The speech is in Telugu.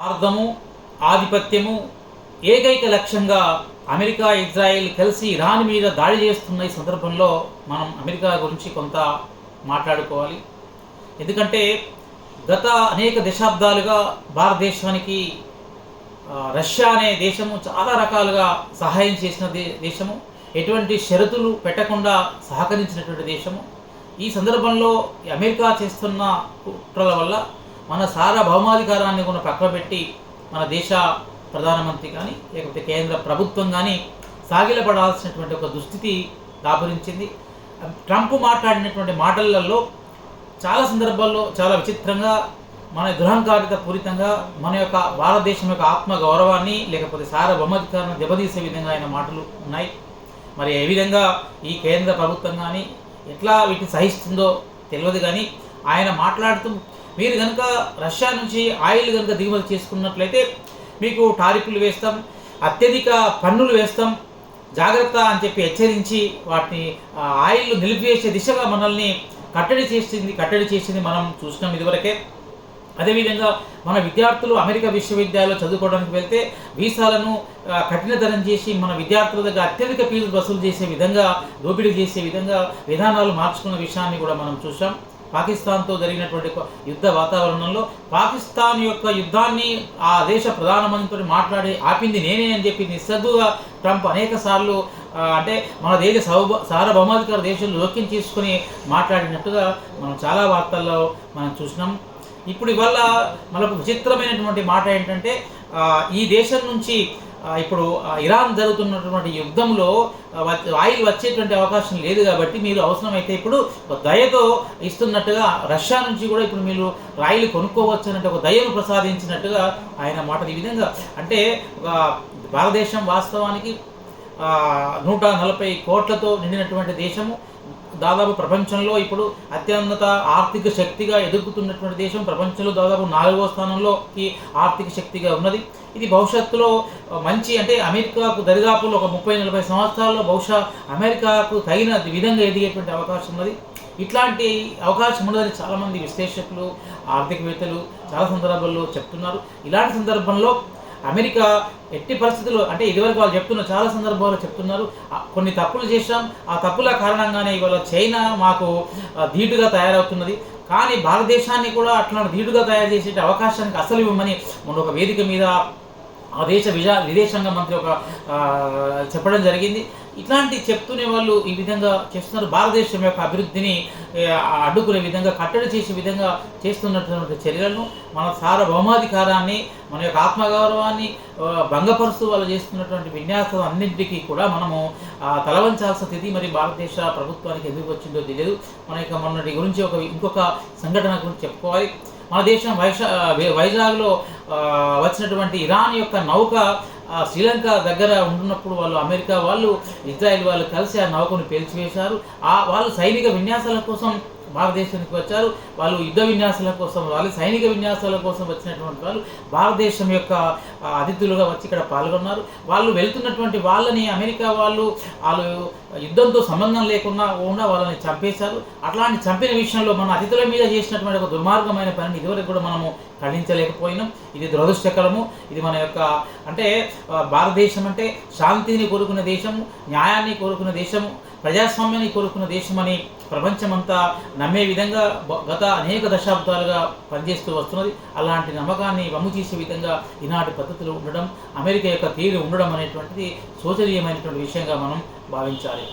స్వార్థము, ఆధిపత్యము ఏకైక లక్ష్యంగా అమెరికా, ఇజ్రాయెల్ కలిసి ఇరాన్ మీద దాడి చేస్తున్న ఈ సందర్భంలో మనం అమెరికా గురించి కొంత మాట్లాడుకోవాలి. ఎందుకంటే గత అనేక దశాబ్దాలుగా భారతదేశానికి రష్యా అనే దేశము చాలా రకాలుగా సహాయం చేసిన దేశము, ఎటువంటి షరతులు పెట్టకుండా సహకరించినటువంటి దేశము. ఈ సందర్భంలో అమెరికా చేస్తున్న కుట్రల వల్ల మన సార్వభౌమాధికారాన్ని కూడా పక్కబెట్టి మన దేశ ప్రధానమంత్రి కానీ లేకపోతే కేంద్ర ప్రభుత్వం కానీ సాగిలపడాల్సినటువంటి ఒక దుస్థితి దాపురించింది. ట్రంప్ మాట్లాడినటువంటి మాటలలో చాలా సందర్భాల్లో చాలా విచిత్రంగా, మన దురహంకారిత పూరితంగా మన యొక్క భారతదేశం యొక్క ఆత్మ గౌరవాన్ని లేకపోతే సార్వభౌమాధికారాన్ని దెబ్బతీసే విధంగా ఆయన మాటలు ఉన్నాయి. మరి ఏ విధంగా ఈ కేంద్ర ప్రభుత్వం కానీ ఎట్లా వీటిని సహిస్తుందో తెలియదు. కానీ ఆయన మాట్లాడుతూ మీరు కనుక రష్యా నుంచి ఆయిల్ కనుక దిగుమతి చేసుకున్నట్లయితే మీకు టారిఫ్లు వేస్తాం, అత్యధిక పన్నులు వేస్తాం, జాగ్రత్త అని చెప్పి హెచ్చరించి వాటిని ఆయిల్ నిలిపివేసే దిశగా మనల్ని కట్టడి చేసింది మనం చూసినాం ఇదివరకే. అదేవిధంగా మన విద్యార్థులు అమెరికా విశ్వవిద్యాలయంలో చదువుకోవడానికి వెళ్తే వీసాలను కఠినతరం చేసి మన విద్యార్థుల దగ్గర అత్యధిక ఫీజులు వసూలు చేసే విధంగా, దోపిడీ చేసే విధంగా విధానాలు మార్చుకున్న విషయాన్ని కూడా మనం చూసాం. పాకిస్తాన్తో జరిగినటువంటి యుద్ధ వాతావరణంలో పాకిస్తాన్ యొక్క యుద్ధాన్ని ఆ దేశ ప్రధానమంత్రితో మాట్లాడి ఆపింది నేనే అని చెప్పి నిస్సగ్గుగా ట్రంప్ అనేక సార్లు అంటే మన దేశ సార్వభౌమాధికార దేశంలో జోక్యం చేసుకుని మాట్లాడినట్టుగా మనం చాలా వార్తల్లో మనం చూసినాం. ఇప్పుడు ఇవాళ మనకు విచిత్రమైనటువంటి మాట ఏంటంటే ఈ దేశం నుంచి ఇప్పుడు ఇరాన్ జరుగుతున్నటువంటి యుద్ధంలో ఆయిల్ వచ్చేటువంటి అవకాశం లేదు కాబట్టి మీరు అవసరమైతే ఇప్పుడు దయతో ఇస్తున్నట్టుగా రష్యా నుంచి కూడా ఇప్పుడు మీరు ఆయిల్ కొనుక్కోవచ్చు అన్నట్టు ఒక దయను ప్రసాదించినట్టుగా ఆయన మాటలు. ఈ విధంగా అంటే భారతదేశం వాస్తవానికి 140 కోట్లతో నిండినటువంటి దేశము, దాదాపు ప్రపంచంలో ఇప్పుడు అత్యున్నత ఆర్థిక శక్తిగా ఎదుగుతున్నటువంటి దేశం, ప్రపంచంలో దాదాపు 4వ స్థానంలోకి ఆర్థిక శక్తిగా ఉన్నది. ఇది భవిష్యత్తులో మంచి అంటే అమెరికాకు దరిదాపులో ఒక 30-40 సంవత్సరాల్లో బహుశా అమెరికాకు తగిన విధంగా ఎదిగేటువంటి అవకాశం ఉన్నది. ఇట్లాంటి అవకాశం ఉన్నదని చాలామంది విశ్లేషకులు, ఆర్థికవేత్తలు చాలా సందర్భాల్లో చెప్తున్నారు. ఇలాంటి సందర్భంలో అమెరికా ఎట్టి పరిస్థితుల్లో అంటే ఇదివరకు వాళ్ళు చెప్తున్నారు, చాలా సందర్భాల్లో చెప్తున్నారు కొన్ని తప్పులు చేశాం, ఆ తప్పుల కారణంగానే ఇవాళ చైనా మాకు ధీటుగా తయారవుతున్నది, కానీ భారతదేశాన్ని కూడా అట్లాంటి ధీటుగా తయారు చేసే అవకాశానికి అసలు ఇవ్వమని మొన్న ఒక వేదిక మీద ఆ దేశ విదేశాంగ మంత్రి ఒక చెప్పడం జరిగింది. ఇట్లాంటి చెప్తూనే వాళ్ళు ఈ విధంగా చేస్తున్నారు. భారతదేశం యొక్క అభివృద్ధిని అడ్డుకునే విధంగా, కట్టడి చేసే విధంగా చేస్తున్నటువంటి చర్యలను, మన సార్వభౌమాధికారాన్ని, మన యొక్క ఆత్మగౌరవాన్ని భంగపరుస్తూ వాళ్ళు చేస్తున్నటువంటి విన్యాసం అన్నింటికీ కూడా మనము తలవంచాల్సిన స్థితి మరి భారతదేశ ప్రభుత్వానికి ఎందుకు వచ్చిందో తెలియదు. మన యొక్క మొన్నటి గురించి ఇంకొక సంఘటన గురించి చెప్పుకోవాలి. మన దేశం వైజాగ్లో వచ్చినటువంటి ఇరాన్ యొక్క నౌక శ్రీలంక దగ్గర ఉంటున్నప్పుడు వాళ్ళు అమెరికా వాళ్ళు, ఇజ్రాయెల్ వాళ్ళు కలిసి ఆ నౌకను పేల్చివేశారు. వాళ్ళు సైనిక విన్యాసాల కోసం భారతదేశానికి వచ్చారు. వాళ్ళు యుద్ధ విన్యాసాల కోసం, వాళ్ళు సైనిక విన్యాసాల కోసం వచ్చినటువంటి వాళ్ళు భారతదేశం యొక్క అతిథులుగా వచ్చి ఇక్కడ పాల్గొన్నారు. వాళ్ళు వెళ్తున్నటువంటి వాళ్ళని అమెరికా వాళ్ళు యుద్ధంతో సంబంధం లేకుండా వాళ్ళని చంపేశారు. అట్లాంటి చంపిన విషయంలో మన అతిథుల మీద చేసినటువంటి ఒక దుర్మార్గమైన పనిని ఇదివరకు కూడా మనము ఖండించలేకపోయినాం. ఇది దురదృష్టకరము. ఇది మన యొక్క అంటే భారతదేశం అంటే శాంతిని కోరుకునే దేశము, న్యాయాన్ని కోరుకునే దేశము, ప్రజాస్వామ్యాన్ని కోరుకున్న దేశమని ప్రపంచమంతా నమ్మే విధంగా గత అనేక దశాబ్దాలుగా పనిచేస్తూ వస్తున్నది. అలాంటి నమ్మకాన్ని వమ్ము చేసే విధంగా ఈనాటి పద్ధతులు ఉండడం, అమెరికా యొక్క తీరు ఉండడం అనేటువంటిది శోచనీయమైనటువంటి విషయంగా మనం భావించాలి.